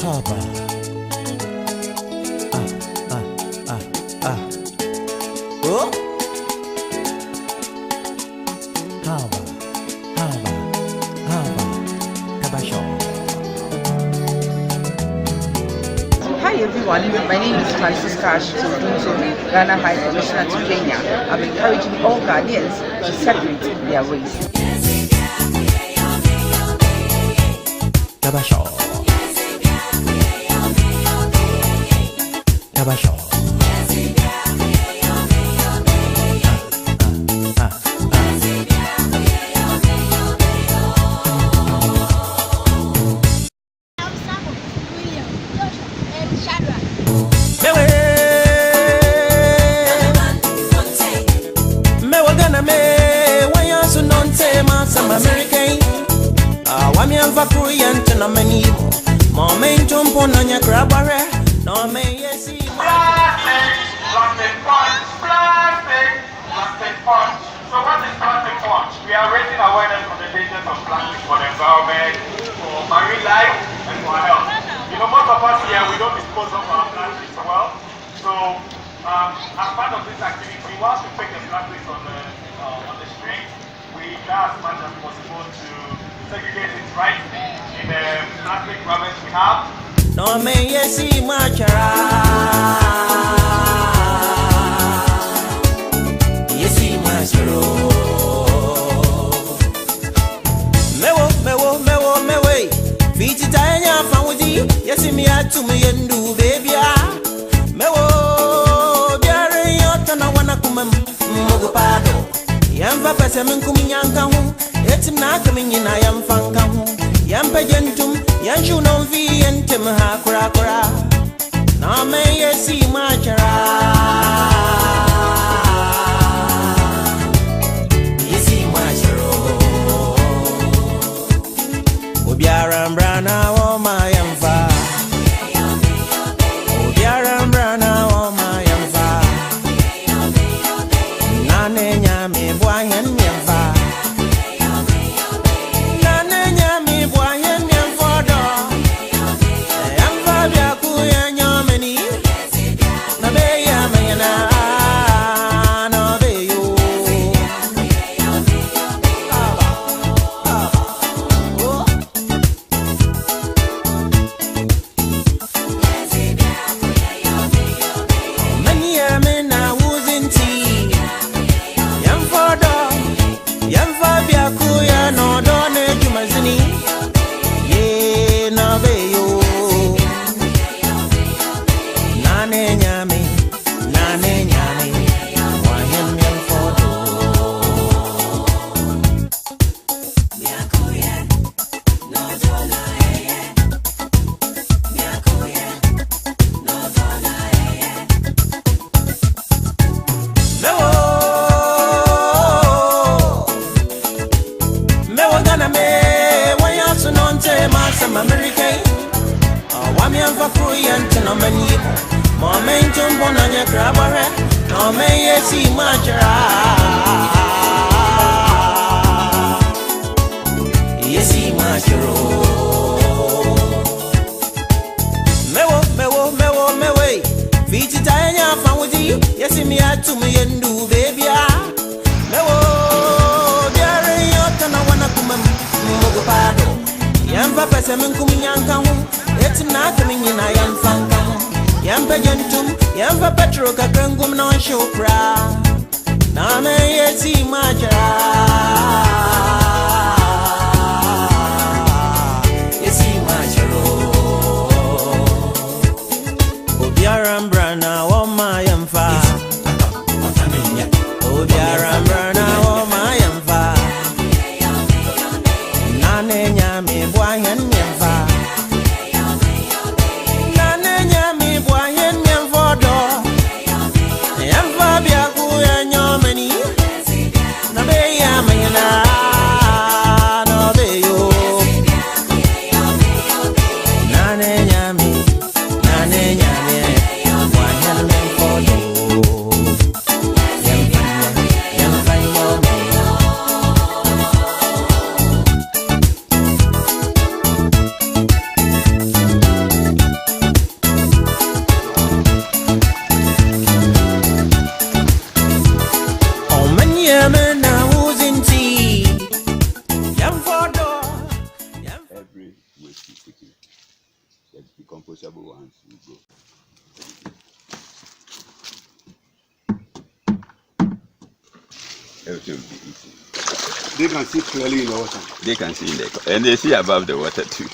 Haba. Oh. Haba. Kabasho. Hi everyone, my name is Francisca Ashton, Ghana High Commissioner to Kenya. I'm encouraging all Ghanaians to separate their waste. Kabasho. Kabasho. Momentum ponanya crabare, no may yes. Plastic punch. So what is plastic punch? We are raising awareness on the dangers of plastic for the environment, for marine life, and for health. You know, most of us here, we don't dispose of our plastics well. So, as part of this activity, once we pick the plastics on the street, we try as much as possible to segregate it right in the plastic rubbish we have. No may yes see much. Yes see much. Mewo. Fiti tanya famudi. Yes me to me and do baby. Mewo. Biare yota na wana kumem. Mogo pado. Yamba pesa minkumi yanka hu. Etim na kami na yamfanka hu. Yampa gentum, yanshu no vi entem ha kura. Na me yesi machara. Yesi macharo. Obiara mbrana wo ma yamfa. Obiara mbrana wo ma yamfa. Nane nyame bwa hen yamfa. Momentum ponanya crabare, no may yesi machara. Yesi macharo. Mewo. Fiti tanya famudi. Yesi me to me and do baby. Mewo. Biare yota na wana kumem. Mogo pado. Yamba pesa minkumi yanka hu. Etim na kami na yamfanka hu. Yampa gentum, yampa petro kakrangum no shopra. Na me yesi machara. Yesi macharo. Obiara mbrana wo ma yamfa. Obiara mbrana wo ma yamfa. Nane nyame bwa hen yamfa. Na be ya mayana. can see clearly in the water. They can see in the and they see above the water too.